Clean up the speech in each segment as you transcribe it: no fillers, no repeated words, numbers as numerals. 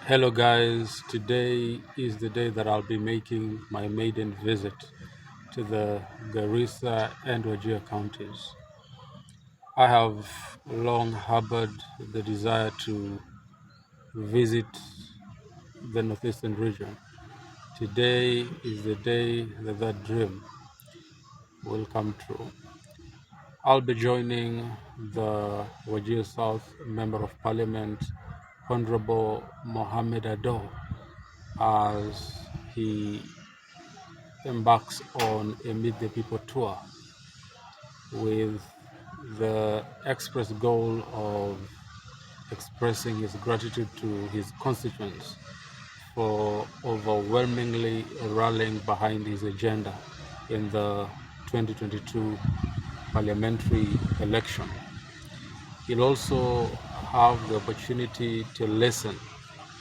Hello guys, today is the day that I'll be making my maiden visit to the Garissa and Wajir counties. I have long harbored the desire to visit the northeastern region. Today is the day that that dream will come true. I'll be joining the Wajir South Member of Parliament, Honorable Mohammed Adow, as he embarks on a Meet the People tour with the express goal of expressing his gratitude to his constituents for overwhelmingly rallying behind his agenda in the 2022 parliamentary election. He'll also have the opportunity to listen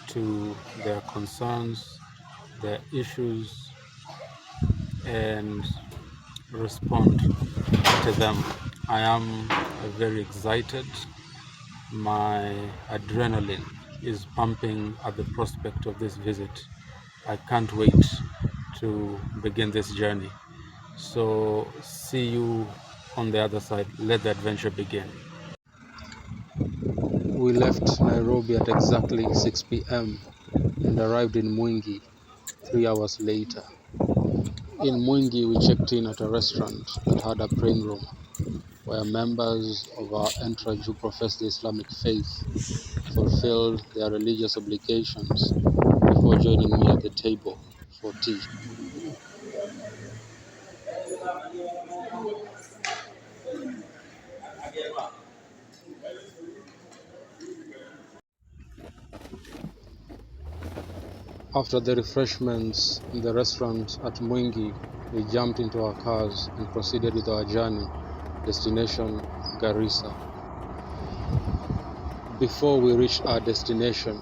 to their concerns, their issues, and respond to them. I am very excited. My adrenaline is pumping at the prospect of this visit. I can't wait to begin this journey. So, see you on the other side. Let the adventure begin. We left Nairobi at exactly 6 p.m. and arrived in Mwingi 3 hours later. In Mwingi, we checked in at a restaurant that had a praying room where members of our entourage who profess the Islamic faith fulfilled their religious obligations before joining me at the table for tea. After the refreshments in the restaurant at Mwingi, we jumped into our cars and proceeded with our journey, destination Garissa. Before we reached our destination,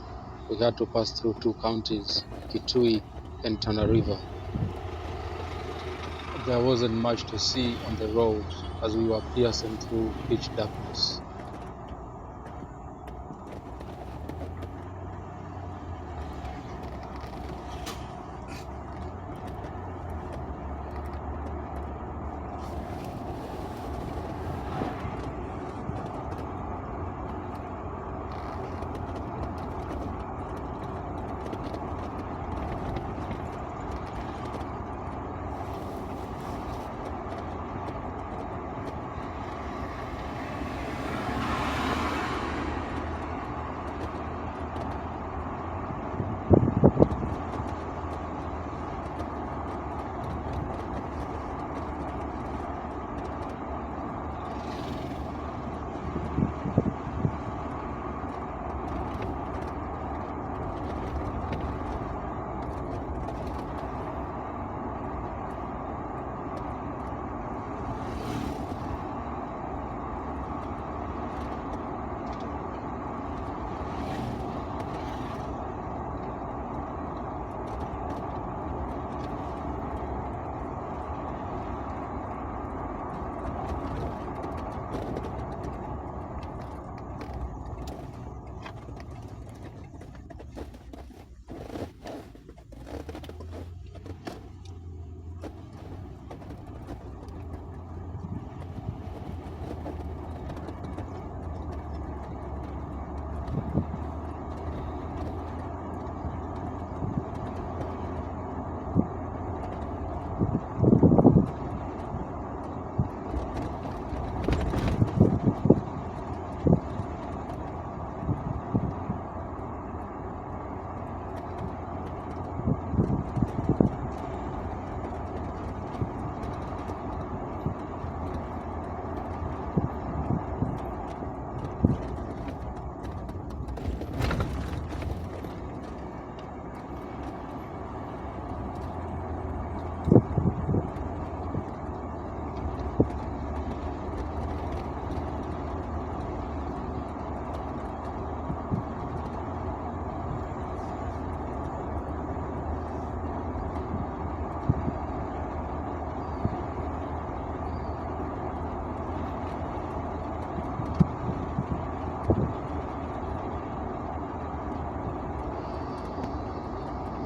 we had to pass through two counties, Kitui and Tana River. There wasn't much to see on the road as we were piercing through pitch darkness.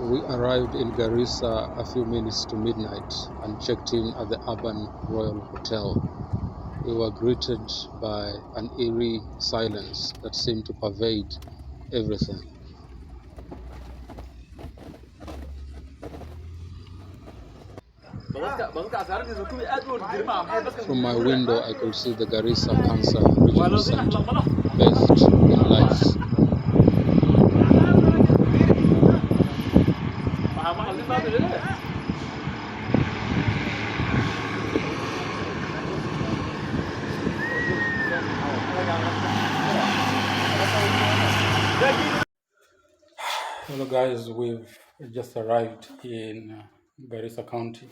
We arrived in Garissa a few minutes to midnight and checked in at the Urban Royal Hotel. We were greeted by an eerie silence that seemed to pervade everything. From my window, I could see the Garissa Cancer Regional Center, bathed in lights. Hello guys, we've just arrived in Garissa County.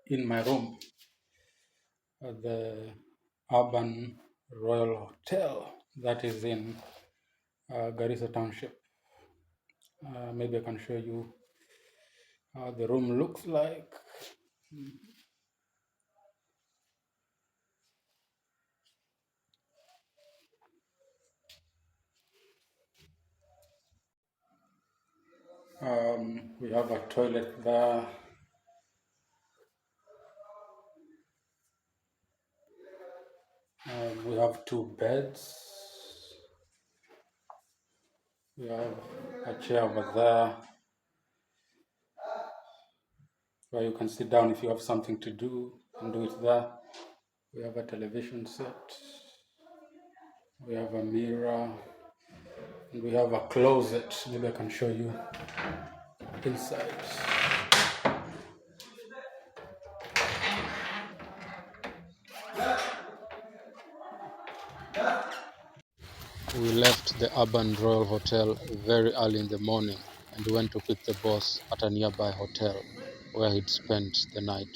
In my room at the Urban Royal Hotel that is in Garissa Township. Maybe I can show you how the room looks like. We have a toilet there. We have two beds. We have a chair over there where you can sit down if you have something to do and do it there. We have a television set. We have a mirror. And we have a closet. Maybe I can show you inside. We left the Urban Royal Hotel very early in the morning and went to pick the boss at a nearby hotel where he'd spent the night.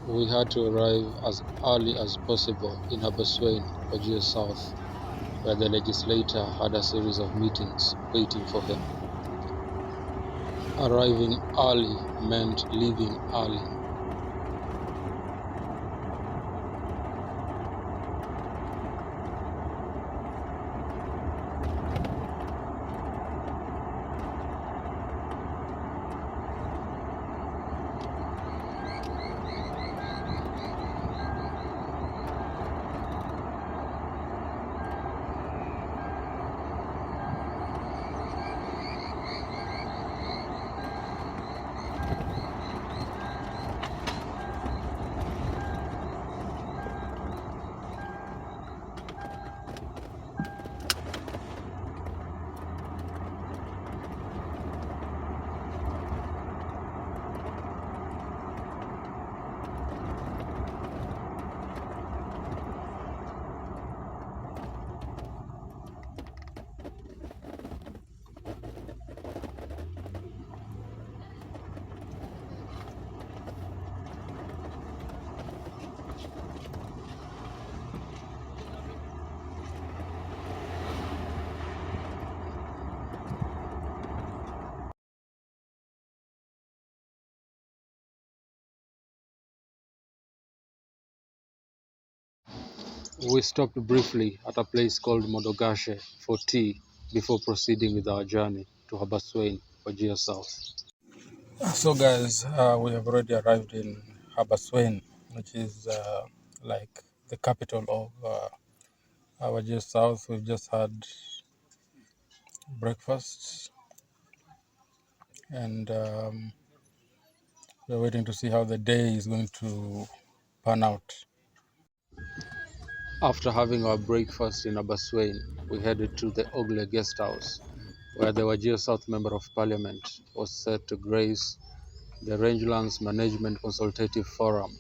We had to arrive as early as possible in Habaswein, Wajir South, where the legislator had a series of meetings waiting for him. Arriving early meant leaving early. We stopped briefly at a place called Modogashe for tea before proceeding with our journey to Habaswein, Wajir South. So guys, we have already arrived in Habaswein, which is like the capital of Wajir South. We've just had breakfast and we're waiting to see how the day is going to pan out. After having our breakfast in Habaswein, we headed to the Ogle guest house, where the Wajir South Member of Parliament was set to grace the Rangelands Management Consultative Forum,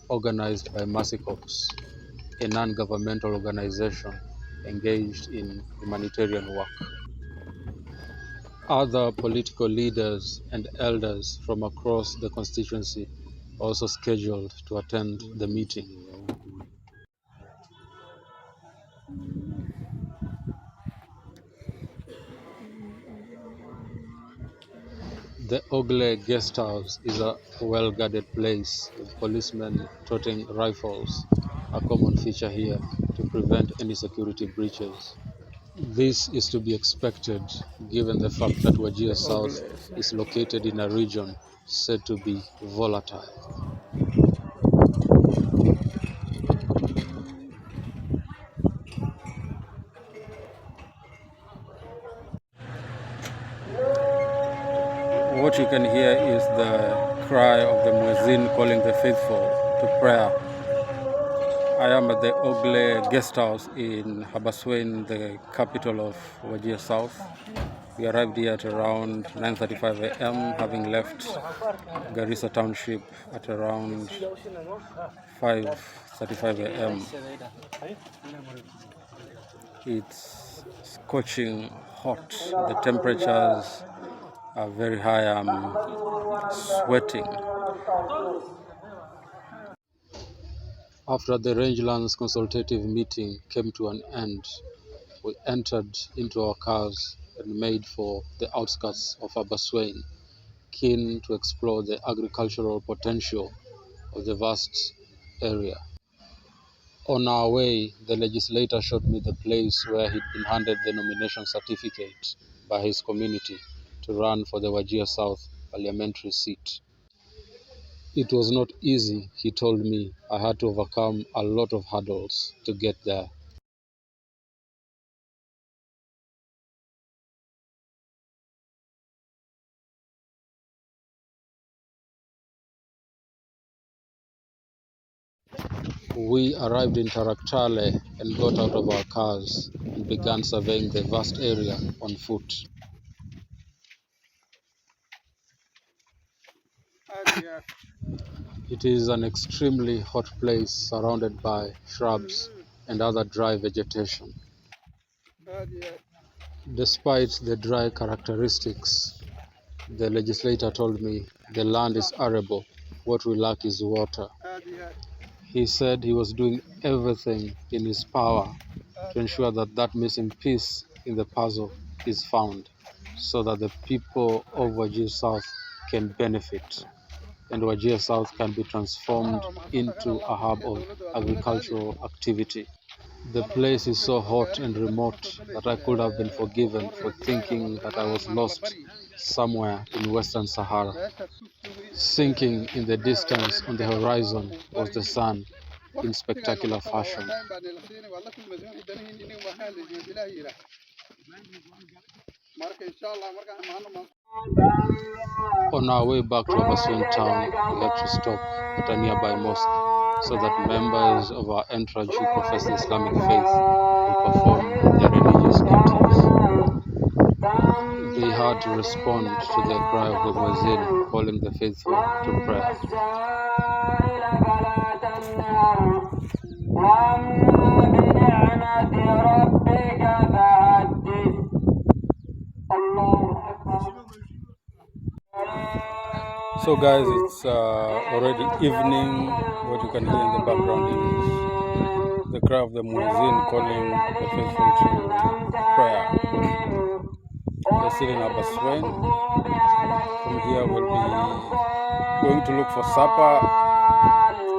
organized by Mercycorps, a non-governmental organization engaged in humanitarian work. Other political leaders and elders from across the constituency also scheduled to attend the meeting. The Ogle Guest House is a well-guarded place with policemen toting rifles, a common feature here to prevent any security breaches. This is to be expected given the fact that Wajir South is located in a region said to be volatile. What you can hear is the cry of the muezzin calling the faithful to prayer. I am at the Ogle Guest House in Habaswein, the capital of Wajir South. We arrived here at around 9:35 a.m., having left Garissa Township at around 5:35 a.m. It's scorching hot. The temperatures are very high. I'm sweating. After the Rangelands consultative meeting came to an end, we entered into our cars and made for the outskirts of Habaswein, keen to explore the agricultural potential of the vast area. On our way, the legislator showed me the place where he'd been handed the nomination certificate by his community to run for the Wajir South parliamentary seat. It was not easy, he told me. I had to overcome a lot of hurdles to get there. We arrived in Taraktale and got out of our cars and began surveying the vast area on foot. It is an extremely hot place surrounded by shrubs and other dry vegetation. Despite the dry characteristics, the legislator told me the land is arable. What we lack is water. He said he was doing everything in his power to ensure that that missing piece in the puzzle is found so that the people of Wajir South can benefit and Wajir South can be transformed into a hub of agricultural activity. The place is so hot and remote that I could have been forgiven for thinking that I was lost somewhere in Western Sahara. Sinking in the distance on the horizon was the sun in spectacular fashion. On our way back to Habaswein town, we had to stop at a nearby mosque so that members of our entourage who profess the Islamic faith will perform their religious duties. They had to respond to the cry of the muezzin calling the faithful to prayer. So guys, it's already evening. What you can hear in the background is the cry of the muezzin calling the faithful to prayer. We're still in Habaswein. From here we'll be going to look for supper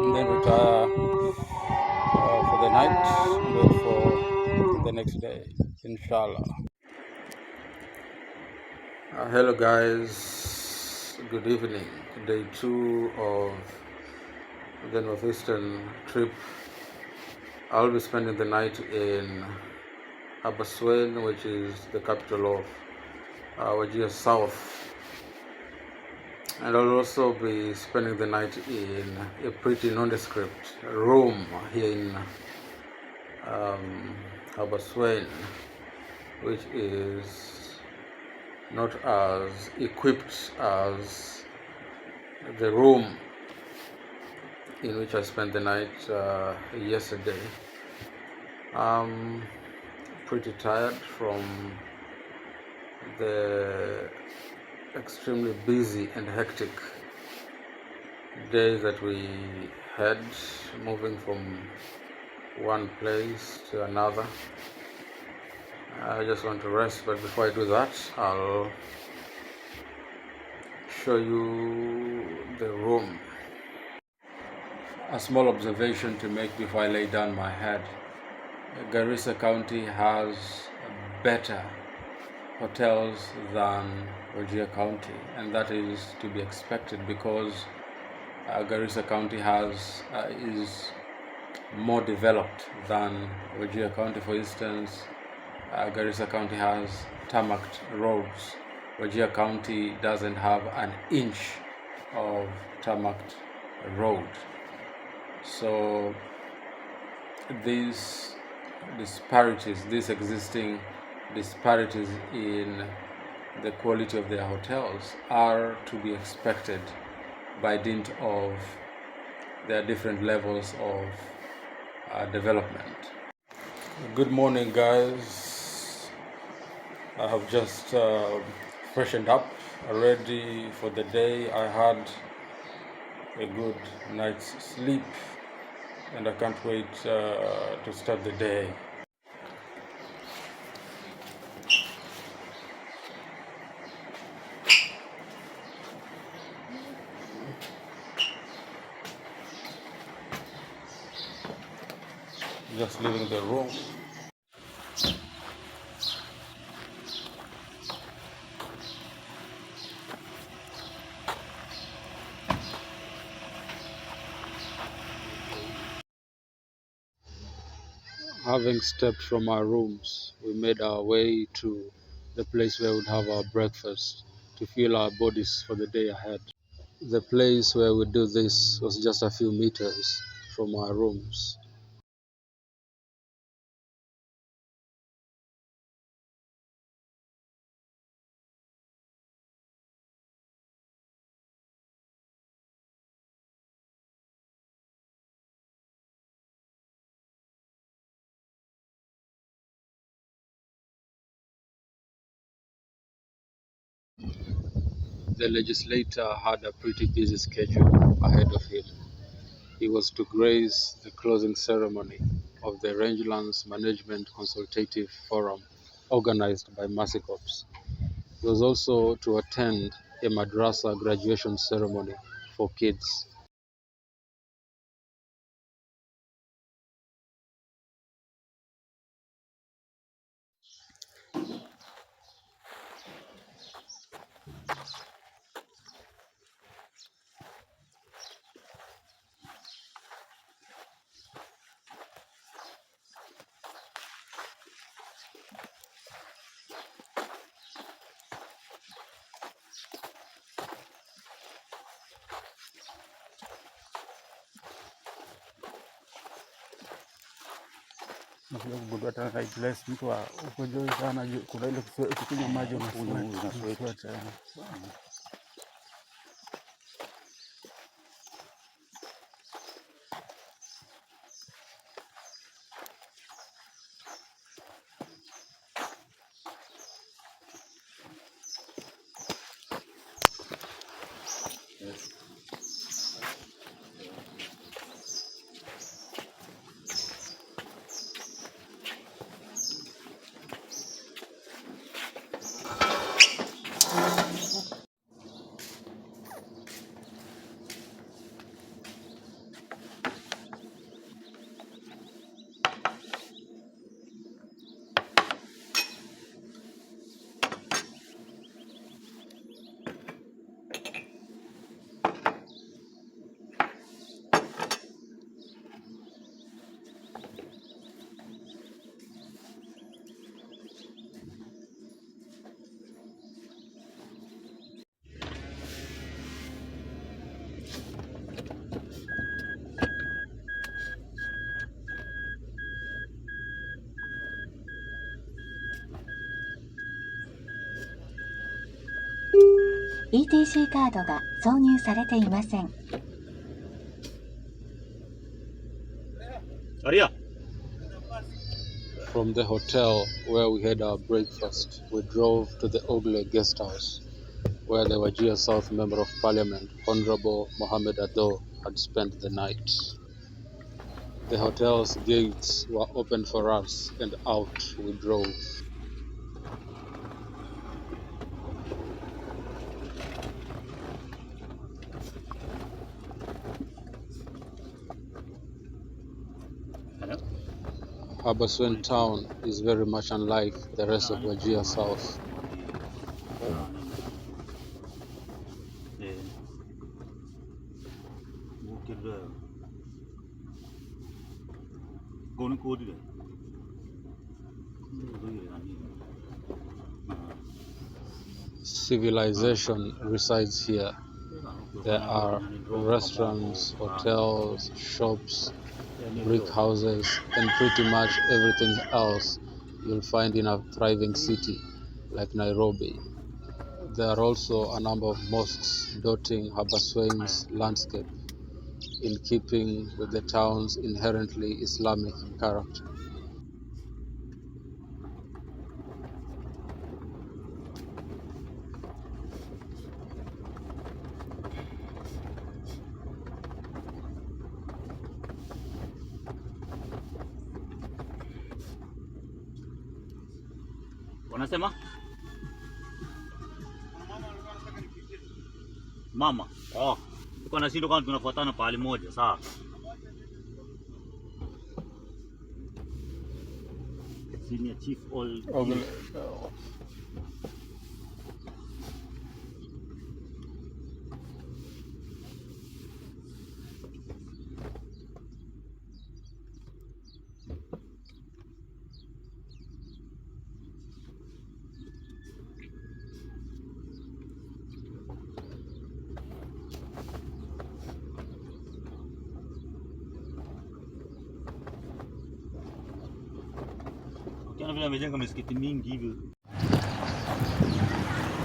and then retire for the night and wait for the next day, inshallah. Hello guys, good evening. Day 2 of the northeastern trip. I'll be spending the night in Habaswein, which is the capital of Wajir South, and I'll also be spending the night in a pretty nondescript room here in Habaswein, which is not as equipped as the room in which I spent the night yesterday. I'm pretty tired from the extremely busy and hectic days that we had, moving from one place to another. I just want to rest, but before I do that, I'll show you the room. A small observation to make before I lay down my head. Garissa County has better hotels than Wajir County, and that is to be expected because Garissa County is more developed than Wajir County. For instance, Garissa County has tarmacked roads. Wajir County doesn't have an inch of tarmacked road. So these existing disparities in the quality of their hotels are to be expected by dint of their different levels of development. Good morning, guys. I have just freshened up, ready for the day. I had a good night's sleep and I can't wait to start the day. Just leaving the room. Having stepped from our rooms, we made our way to the place where we'd have our breakfast to fuel our bodies for the day ahead. The place where we do this was just a few meters from our rooms. The legislator had a pretty busy schedule ahead of him. He was to grace the closing ceremony of the Rangelands Management Consultative Forum organized by Mercy-Corps. He was also to attend a madrasa graduation ceremony for kids. Nakuja kugundua hata like less mtu wa uko juu sana, kuna ile kukunywa maji una sweat. ETC カードが挿入されていません。From the hotel where we had our breakfast, we drove to the Ogle guest house, where the Wajir South Member of Parliament, Honorable Mohammed Adow, had spent the night. The hotel's gates were open for us, and out we drove. Habaswein town is very much unlike the rest of Wajir South. Civilization resides here. There are restaurants, hotels, shops, brick houses, and pretty much everything else you'll find in a thriving city like Nairobi. There are also a number of mosques dotting Habaswein's landscape, in keeping with the town's inherently Islamic character. Wanasema mama, tuko na shindo kama tunafuatana pahali moja, sawa? Senior chief all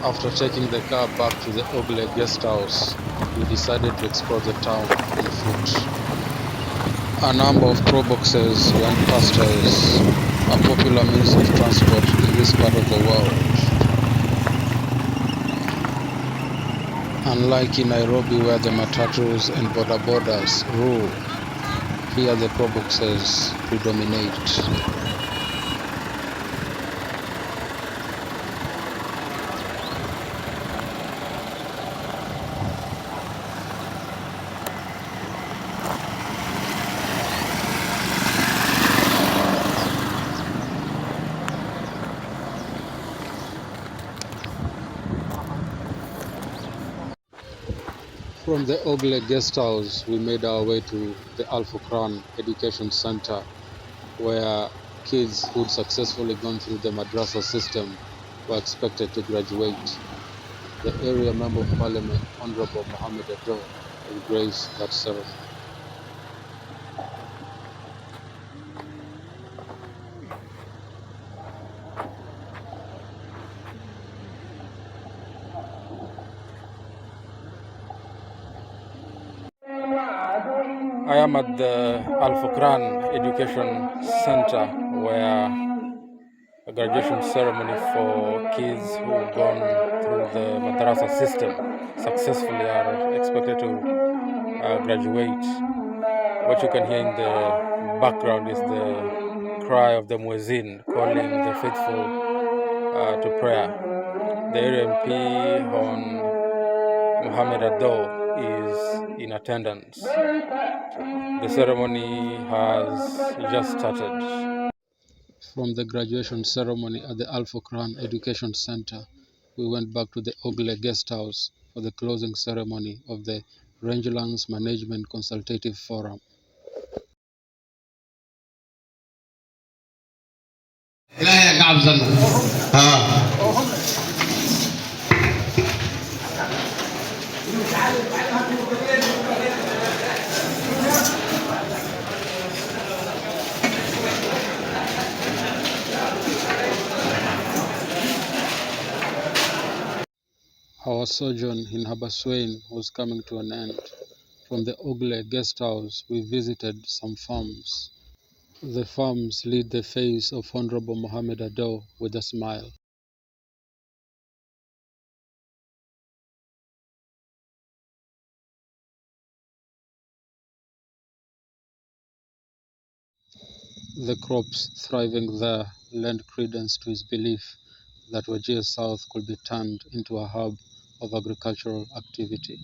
After taking the car back to the Ogle guest house, we decided to explore the town on foot. A number of proboxes went past us, a popular means of transport in this part of the world. Unlike in Nairobi where the matatus and boda bodas rule, here the proboxes predominate. From the Ogle guest house, we made our way to the Al Fukran Education Center, where kids who'd successfully gone through the madrasa system were expected to graduate. The area Member of Parliament, Honorable Mohammed Adow, will grace that ceremony. I am at the Al Fukran Education Center, where a graduation ceremony for kids who've gone through the madrasa system successfully are expected to graduate. What you can hear in the background is the cry of the muezzin calling the faithful to prayer. The area MP on Mohammed Adow is in attendance. The ceremony has just started. From the graduation ceremony at the Al Fukran Education Center, we went back to the Ogle Guest House for the closing ceremony of the Rangelands Management Consultative Forum. Our sojourn in Habaswein was coming to an end. From the Ogle guest house, we visited some farms. The farms lit the face of Honorable Mohammed Adow with a smile. The crops thriving there lent credence to his belief that Wajir South could be turned into a hub of agricultural activity.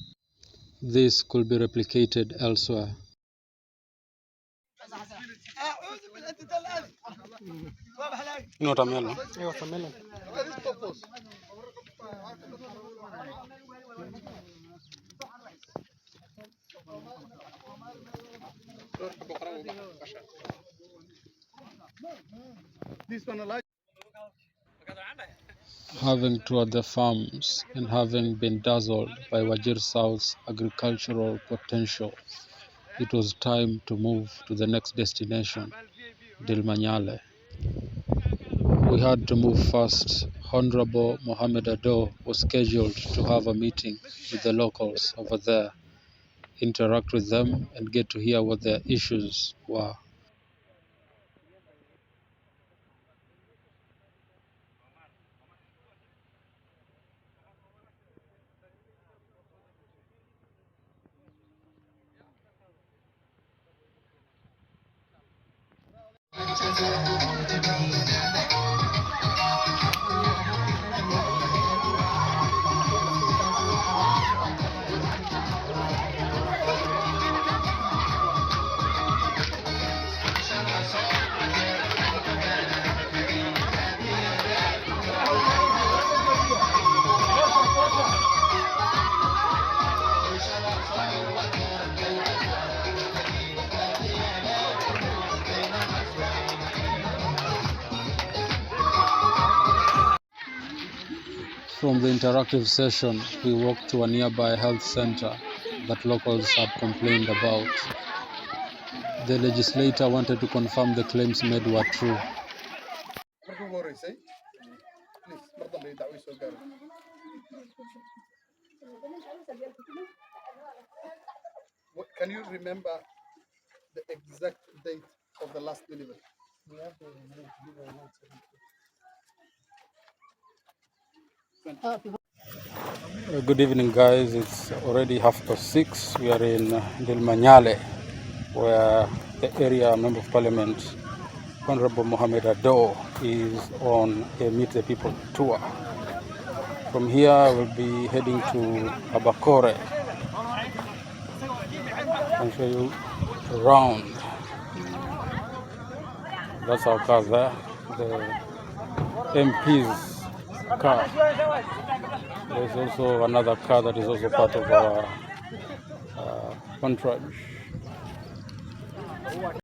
This could be replicated elsewhere. Watermelon. Watermelon. Having toured the farms and having been dazzled by Wajir South's agricultural potential, it was time to move to the next destination, Dilmanyale. We had to move fast. Honorable Mohammed Adow was scheduled to have a meeting with the locals over there, interact with them, and get to hear what their issues were. From the interactive session, we walked to a nearby health center that locals had complained about. The legislator wanted to confirm the claims made were true. Can you remember the exact date of the last delivery? We have the Good evening, guys. It's already 6:30. We are in Dilmanyale, where the area member of parliament, Honorable Mohammed Adow, is on a Meet the People tour. From here, we'll be heading to Abakore. I'll show you around. That's our car there, the MP's car. There's also another car that is also part of our entourage.